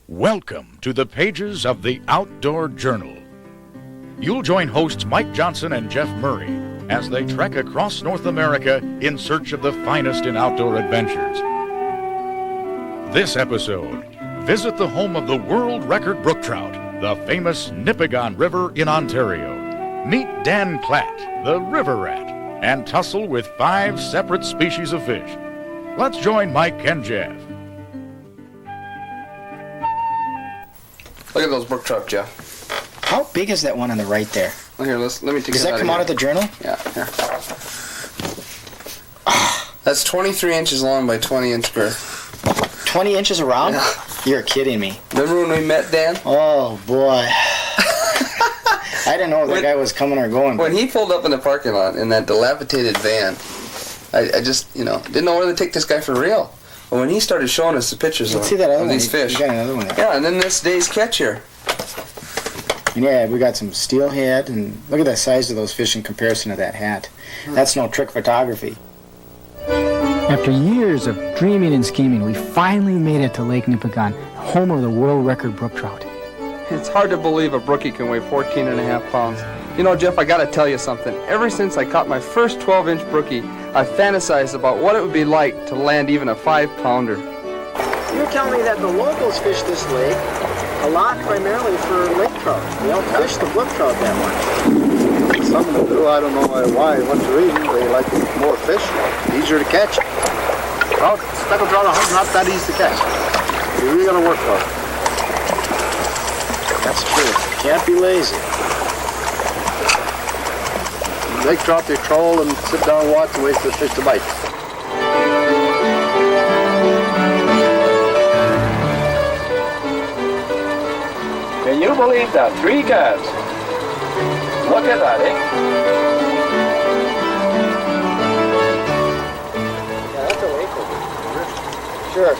Welcome to the pages of the Outdoor Journal. You'll join hosts Mike Johnson and Jeff Murray as they trek across North America in search of the finest in outdoor adventures. This episode, visit the home of the world record brook trout, the famous Nipigon River in Ontario. Meet Dan Klatt, the river rat, and tussle with 5 separate species of fish. Let's join Mike and Jeff. Look at those brook trout, Jeff. How big is that one on the right there? Well, here, let me take it out. Does that come out of the journal? Yeah, here. That's 23 inches long by 20 inch girth. 20 inches around? Yeah. You're kidding me. Remember when we met, Dan? Oh, boy. I didn't know if that guy was coming or going. When he pulled up in the parking lot in that dilapidated van, I just, didn't know whether to take this guy for real. But when he started showing us the pictures of these fish. You got another one there. Yeah, and then this day's catch here. And yeah, we got some steelhead, and look at the size of those fish in comparison to that hat. That's no trick photography. After years of dreaming and scheming, we finally made it to Lake Nipigon, home of the world record brook trout. It's hard to believe a brookie can weigh 14.5 pounds. You know, Jeff, I gotta tell you something. Ever since I caught my first 12-inch brookie, I fantasized about what it would be like to land even a 5-pounder. You're telling me that the locals fish this lake a lot primarily for lake trout. They don't fish the brook trout that much. Some of them do. I don't know why. What's the reason? They like more fish, easier to catch. Well, speckled trout are not that easy to catch. You really got to work for it. That's true. Can't be lazy. Lake trout, they troll and sit down and watch and wait for the fish to bite. Can you believe that? 3 calves. Look at that, eh? Yeah, that's a lake. Sure.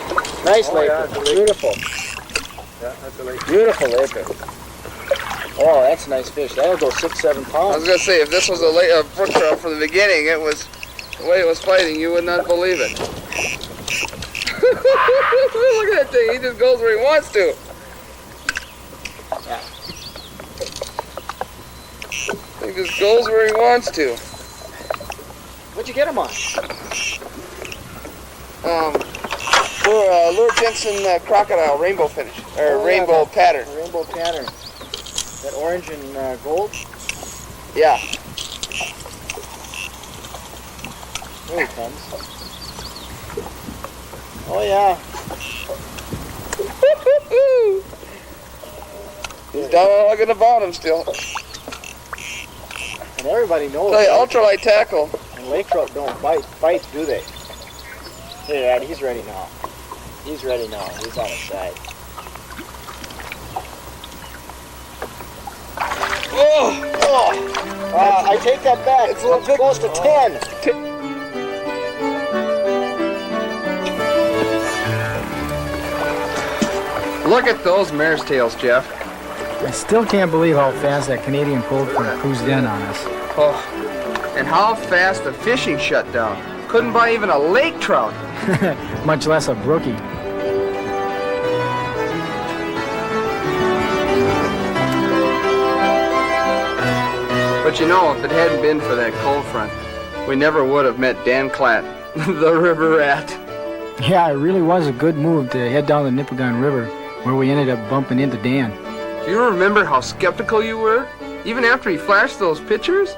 Nice lake. Yeah, Beautiful. Yeah, that's a lake. Beautiful lake. Oh, that's a nice fish. That'll go 6-7 pounds. I was going to say, if this was a brook trout from the beginning, the way it was fighting, you would not believe it. Look at that thing. He just goes where he wants to. Yeah. He just goes where he wants to. What'd you get him on? Lure Jensen crocodile rainbow finish, or rainbow pattern. Rainbow pattern. That orange and gold? Yeah. There he comes. Oh yeah. He's down looking at the bottom still. And everybody knows. Tell you, ultralight tackle. And lake trout don't bite, do they? Here, Dad, he's ready now. He's ready now. He's on his side. I take that back. It's a little close to 10. Look at those mare's tails, Jeff. I still can't believe how fast that Canadian cold front cruised in on us. Oh, and how fast the fishing shut down. Couldn't buy even a lake trout. Much less a brookie. But if it hadn't been for that cold front, we never would have met Dan Klatt, the river rat. Yeah, it really was a good move to head down the Nipigon River, where we ended up bumping into Dan. Do you remember how skeptical you were? Even after he flashed those pictures?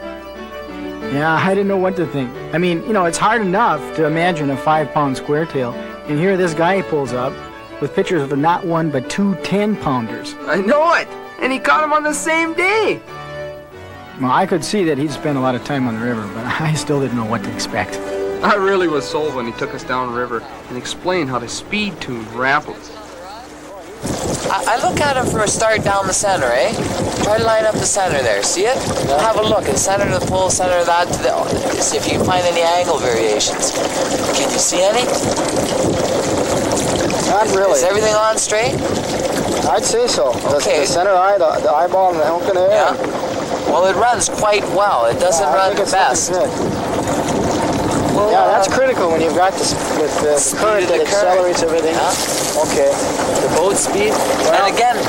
Yeah, I didn't know what to think. I mean, it's hard enough to imagine a 5-pound square tail, and here this guy pulls up with pictures of not 1 but 2 10-pounders. I know it! And he caught him on the same day! Well, I could see that he'd spent a lot of time on the river, but I still didn't know what to expect. I really was sold when he took us downriver and explained how to speed tune rapidly. I look at him for a start down the center, eh? Try to line up the center there. See it? Have a look. And center to the pole, center to that. See if you can find any angle variations. Can you see any? Not really. Is everything on straight? I'd say so. Okay. The center eye, the eyeball, and the hook in there. Yeah. Well, it runs quite well. It doesn't run the best. Yeah, that's critical when you've got this with the current that accelerates everything. Yeah. Okay. The boat speed. And again,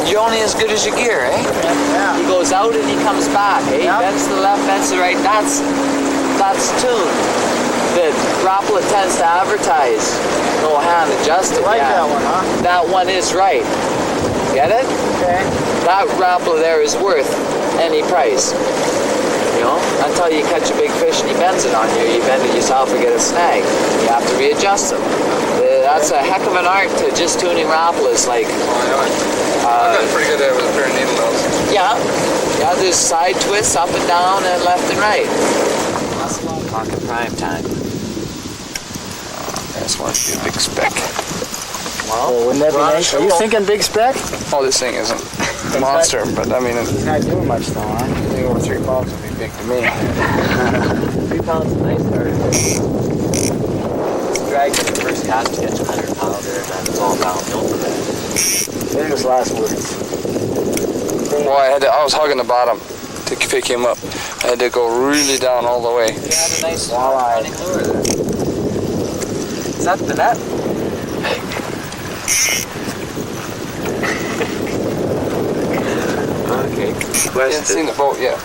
you're only as good as your gear, eh? Yeah. He goes out and he comes back, eh? Yeah. Bends to the left, bends to the right. That's tuned. The Rapala tends to advertise no hand adjusted. You like yeah. that one, huh? That one is right. Get it? Okay. That Rapala there is worth any price. You know, until you catch a big fish and he bends it on you, you bend it yourself or get a snag. You have to readjust them. That's a heck of an art to just tuning Rapalas. Like, I got pretty good at it with a pair of needle nose. yeah, there's side twists up and down and left and right. That's a lot of talking prime time. I just want to see a big speck. Well, wouldn't that be nice? Are you thinking big speck? Oh, this thing isn't a monster, but I mean, He's not doing much though, huh? anything over 3 pounds would be big to me. 3 pounds is a nice start. Drag in the first cast to get 100 pounder and then it's all downhill from there. Famous last words. Well, I was hugging the bottom to pick him up. I had to go really down all the way. You had a nice running lure there. Is that the net? Okay. Haven't seen the boat yet.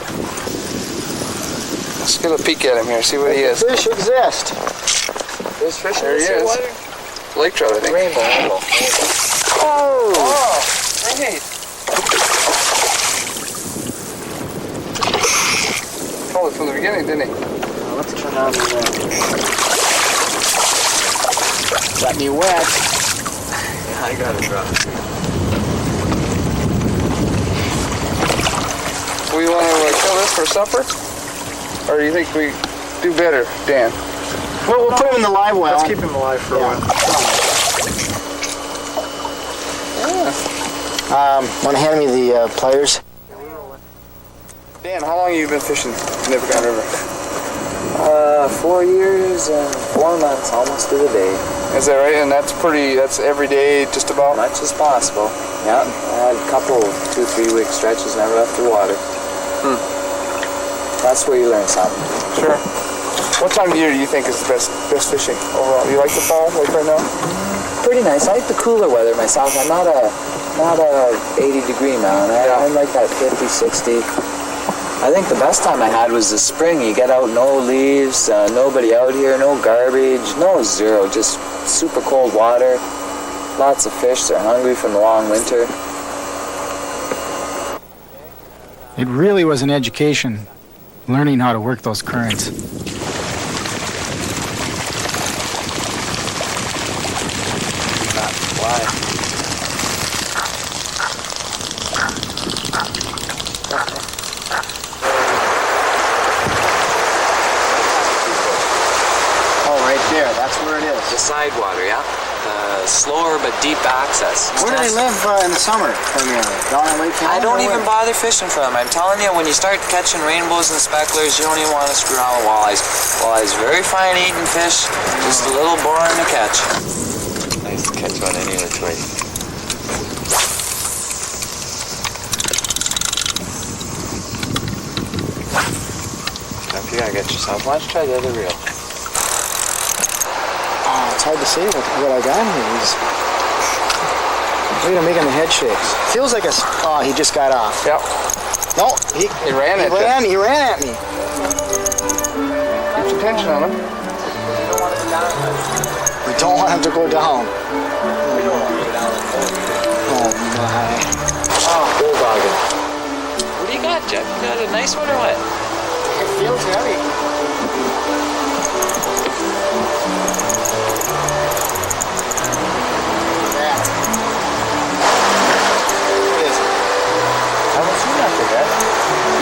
Let's get a peek at him here, see what he is. Fish exist. There's fish There in he the is. water? Lake trout, I think. Rainbow. Oh! Hey! Told it from the beginning, didn't he? Now, let's turn on the got me wet. Yeah, I got it, bro. We want to kill this for supper? Or do you think we do better, Dan? Well, we'll put him in the live well. Let's keep him alive for a while. Want to hand me the pliers? Dan, how long have you been fishing Nipigon River? 4 years and 4 months, almost to the day. Is that right? And that's every day, just about? Much as possible. Yeah, I had a couple 2-3 week stretches, never left the water. That's where you learn something. Sure. What time of year do you think is the best fishing overall? You like the fall, like right now? Pretty nice. I like the cooler weather myself. I'm not a 80-degree man. I like that 50, 60. I think the best time I had was the spring. You get out, no leaves, nobody out here, no garbage, no zero, just super cold water. Lots of fish. They're hungry from the long winter. It really was an education, learning how to work those currents. The side water, yeah. Slower but deep access. Where do they live in the summer, primarily? Down on Lake I don't even bother fishing for them. I'm telling you, when you start catching rainbows and specklers, you don't even want to screw around with walleyes. Walleyes, very fine eating fish, just a little boring to catch. Nice to catch on any which way. If you gotta get yourself, why don't you try the other reel? It's hard to say what I got here. Look at him making the head shakes. Feels like he just got off. Yep. No, he ran at He ran at me. Keep some tension on him. We don't want him to go down. We don't want to go down. Oh my. Oh, bulldogging. What do you got, Jeff? You got a nice one or what? It feels heavy.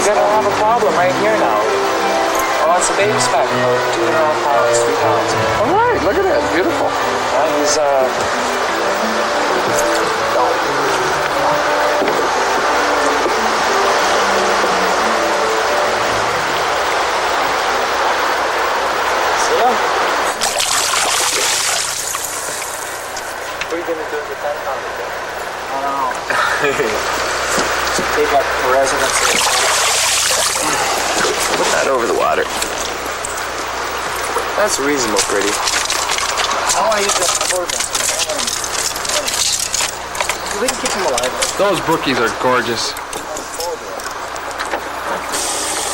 You're gonna have a problem right here now. Oh, it's a baby speck, about 2.5 pounds, 3 pounds. All right, look at that, beautiful. He's See him? What are you gonna do with the 10 pounder? I don't know. Take up residence. Put that over the water. That's reasonable pretty. I want to use that photograph. We can keep them alive. Those brookies are gorgeous.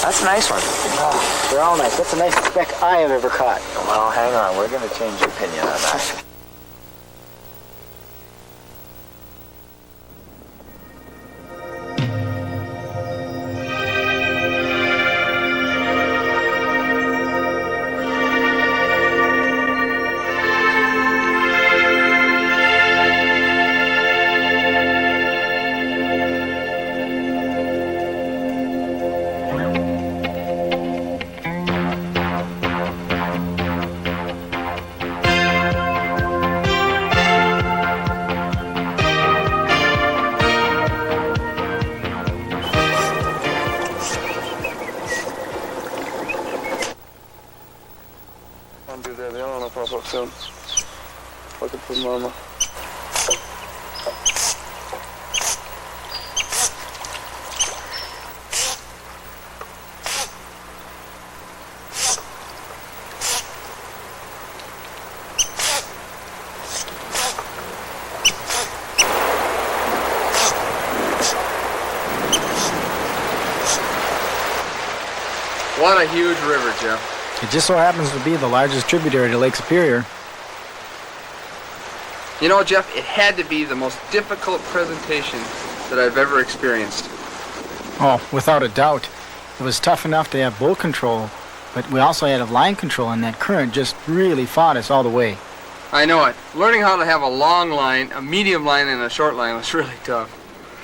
That's a nice one. Oh, they're all nice. That's the nicest speck I have ever caught. Well, hang on. We're going to change your opinion on that. Soon. Looking for mama. What a huge river, Jeff. It just so happens to be the largest tributary to Lake Superior. You know, Jeff, it had to be the most difficult presentation that I've ever experienced. Oh, without a doubt. It was tough enough to have boat control, but we also had a line control, and that current just really fought us all the way. I know it. Learning how to have a long line, a medium line, and a short line was really tough.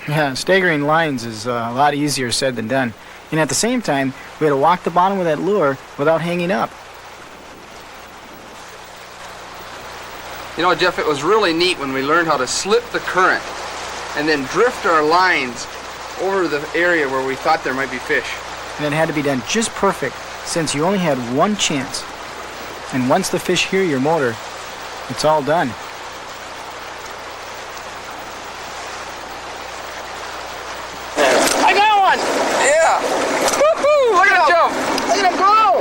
Yeah, staggering lines is a lot easier said than done. And at the same time, we had to walk the bottom of that lure without hanging up. You know, Jeff, it was really neat when we learned how to slip the current and then drift our lines over the area where we thought there might be fish. And it had to be done just perfect, since you only had one chance. And once the fish hear your motor, it's all done. I got one! Yeah! Woohoo! Look at him jump! Look at him go!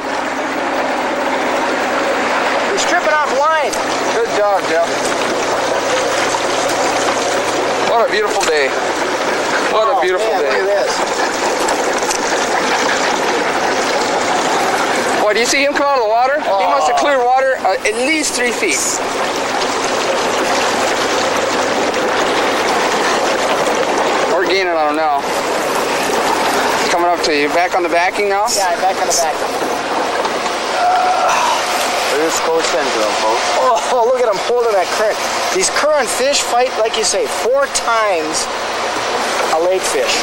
He's stripping off line. Good job, Jeff. What a beautiful day. What a beautiful day. Look at this. Boy, do you see him come out of the water? He must have cleared water at least 3 feet. We're gaining on him now. He's coming up to you. Back on the backing now? Yeah, back on the back. Look at this coach into him, folks. Oh, look at him holding that current. These current fish fight, like you say, 4 times a lake fish.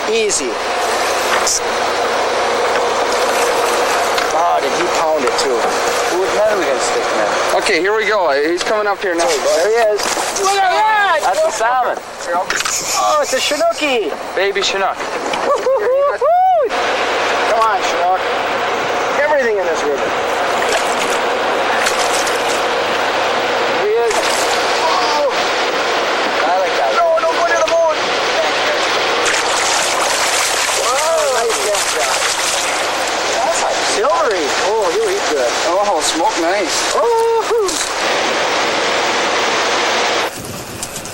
Easy. Oh, did he pound it too? Whose head are we going to stick in? Okay, here we go. He's coming up here now. There he is. Look at that! That's a salmon. Oh, it's a Chinooki. Baby Chinook. Woo-hoo-hoo-hoo! Come on, Chinook. Everything in this river. Here he is. Oh. I like that. No, don't go near the boat. Oh, nice catch, John. That's like silvery. Oh, he'll eat good. Oh, smoke nice. Oh.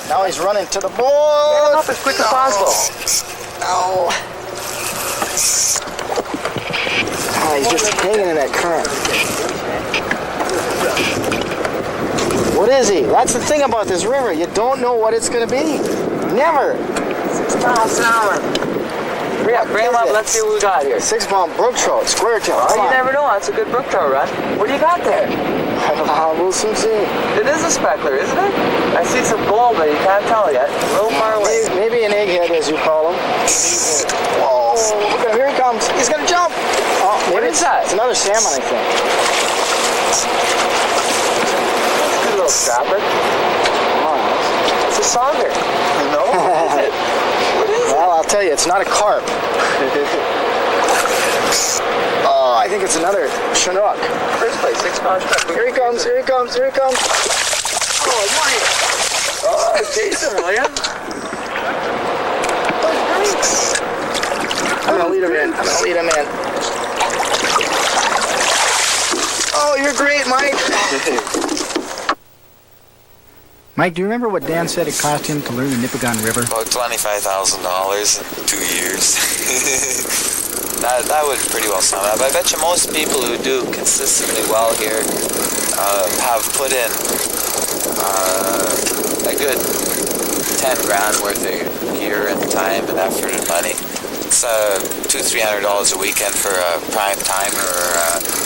Now he's running to the boat. Get him up as quick as possible. No. Oh, he's just hanging in that current. What is he? That's the thing about this river. You don't know what it's going to be. Never. 6-pound salmon. Yeah, bring him up. Let's see what we got here. 6-pound brook trout, square tail. Oh, you never know. That's a good brook trout run. What do you got there? We'll soon see. It is a speckler, isn't it? I see some gold, but you can't tell yet. A little far away. Maybe an egghead, as you call him. Whoa, look at, here he comes. He's going to jump. Oh, What is that? It's another salmon, I think. Good little scrapper. It's a sauger. No, what is it? What is it? Well, I'll tell you, it's not a carp. Oh, I think it's another Chinook. First place, 6-pound speckler. Here he comes, here he comes, here he comes. Oh, Mike. Oh, Jason, will ya? I'm gonna lead him in. Oh, you're You're great, Mike. Mike, do you remember what Dan said it cost him to learn the Nipigon River? About $25,000 in 2 years. that would pretty well sum it up. I bet you most people who do consistently well here have put in a good 10 grand worth of gear and time and effort and money. It's $200-300 a weekend for a prime timer or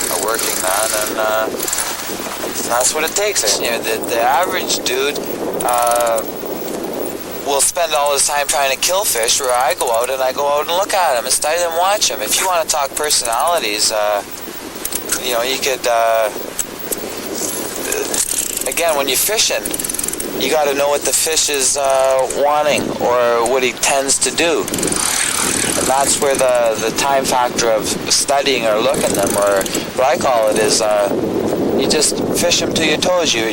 a working man, and that's what it takes. You know, the average dude will spend all his time trying to kill fish, where I go out and look at them and study them, watch them. If you want to talk personalities, you know, you could again, when you're fishing, you got to know what the fish is wanting or what he tends to do. And that's where the time factor of studying or looking them, or what I call it, is you just fish them to your toes. You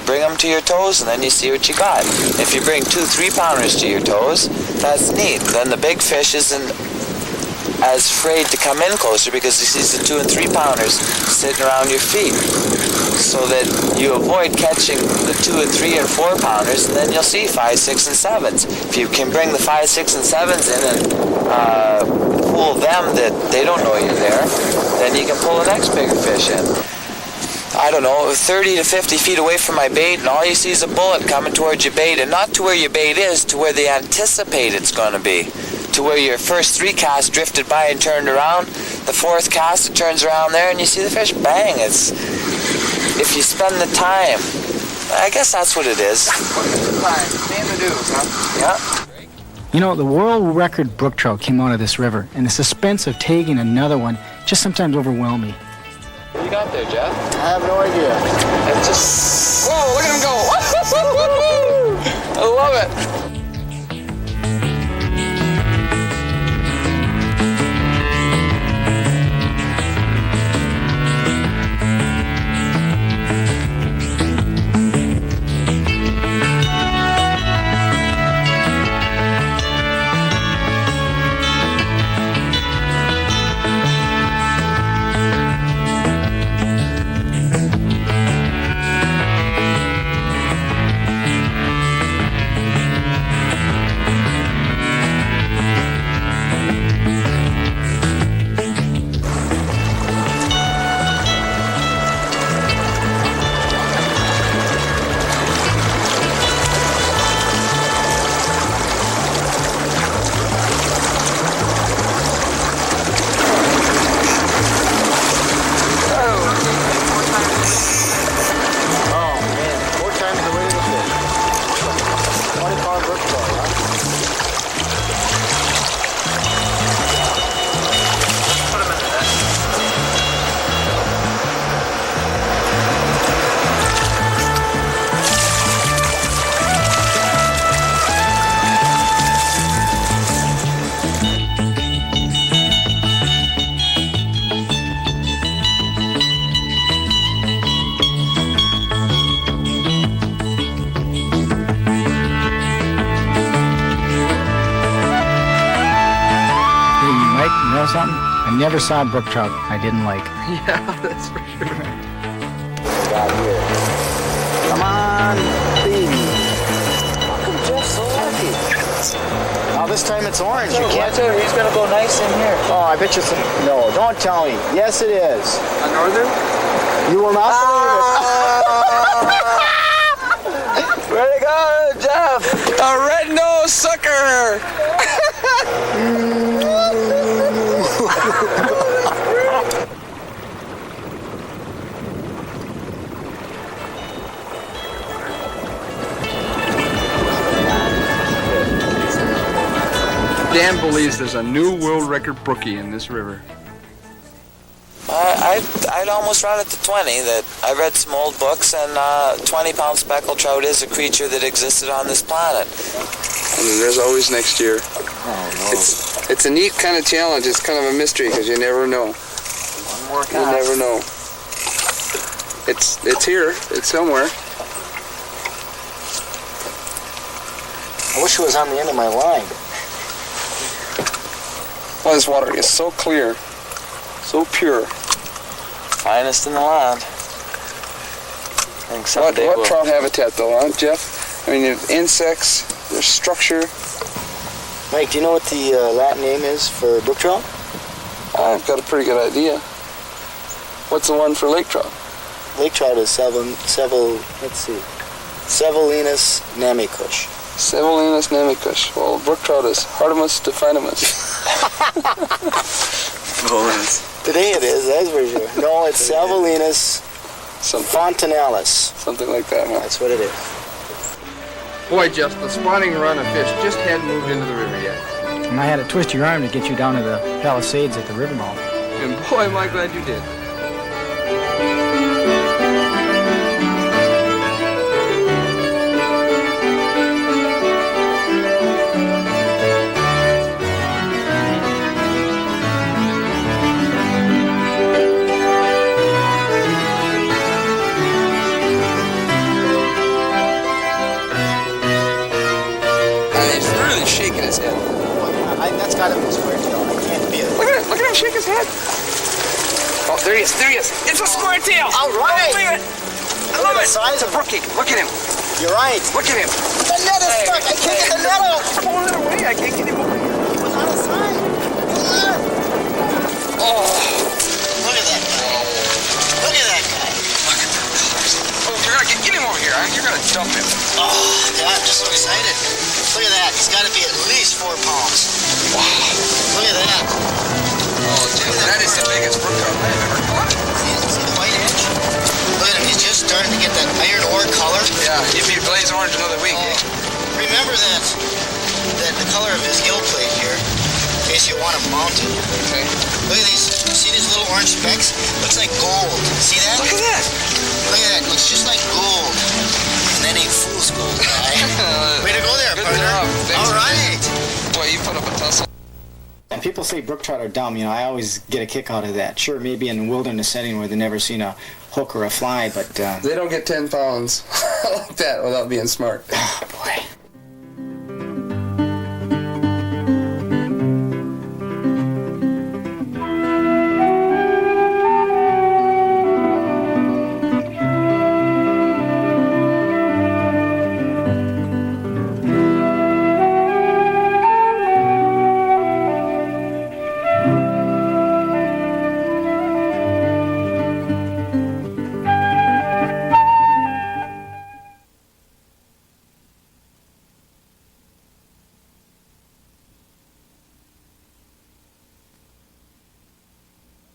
bring them to your toes, and then you see what you got. If you bring 2-3 pounders to your toes, that's neat. Then the big fish isn't as afraid to come in closer because he sees the 2 and 3 pounders sitting around your feet, so that you avoid catching the 2 and 3 and 4 pounders, and then you'll see 5, 6, and 7s. If you can bring the 5, 6, and 7s in and fool them that they don't know you're there, then you can pull the next bigger fish in. I don't know, 30 to 50 feet away from my bait, and all you see is a bullet coming towards your bait, and not to where your bait is, to where they anticipate it's going to be. To where your first 3 casts drifted by and turned around, the 4th cast, it turns around there, and you see the fish, bang. It's, if you spend the time, I guess that's what it is. Name the dudes, huh? Yeah. You know, the world record brook trout came out of this river, and the suspense of taking another one just sometimes overwhelmed me. What you got there, Jeff? I have no idea. It's just... Whoa, look at him go. I love it. Something? I never saw a brook trout I didn't like. Yeah, that's for sure. Got here. Come on, baby. How come Jeff's so lucky? Now this time it's orange. You can't. Watch out, he's gonna go nice in here. Oh, I bet you some. No, don't tell me. Yes, it is. A northern? You will not believe it. Where'd it go, Jeff? A red-nosed sucker! Dan believes there's a new world record brookie in this river. I'd almost run it to 20. That I read some old books, and 20-pound speckled trout is a creature that existed on this planet. I mean, there's always next year. Oh, no. It's a neat kind of challenge. It's kind of a mystery because you never know. One more cast. You never know. It's here. It's somewhere. I wish it was on the end of my line. Well, this water is so clear, so pure. finest in the land. What trout habitat though, huh, Jeff? I mean, there's insects, there's structure. Mike, do you know what the Latin name is for brook trout? I've got a pretty good idea. What's the one for lake trout? Lake trout is Sevelinus namikush. Sevelinus namikush. Well, brook trout is Artemis dephinimus. Today it is, that's for sure. No, it's Sevelinus fontinalis. Something like that, huh? That's what it is. Boy, Jeff, the spawning run of fish just hadn't moved into the river yet. And I had to twist your arm to get you down to the Palisades at the river mouth. And boy, am I glad you did. Shaking his head. That's got to be square tail. I can't be it. Look at him shake his head. Oh, there he is. It's a square tail. All right. I love it. It's a brookie. Look at him. You're right. Look at him. The net is stuck. I can't get the net out. He's pulling it away. I can't get him over here. He was on his side. Oh. Look at that guy. Look at that guy. Oh, you're going to get him over here, huh? You're going to dump him. Oh, God, I'm just so excited. Look at that. He's got to be at least 4 pounds. Wow. Look at that. Oh, Jim, that is the biggest brook trout I've ever caught. See the white edge? Look at him. He's just starting to get that iron ore color. Yeah, give me a blaze orange another week, eh? Remember that the color of his gill plate here, in case you want him mounted. Okay. Look at these. See these little orange specks? Looks like gold. See that? Look at that. Look at that. Looks just like gold. And then he fool's gold, guy. Way to go there, Good partner. job. Thanks. All right. Boy, you put up a tussle. And people say brook trout are dumb, I always get a kick out of that. Sure, maybe in a wilderness setting where they've never seen a hook or a fly, but... They don't get 10 pounds like that without being smart. Oh, boy.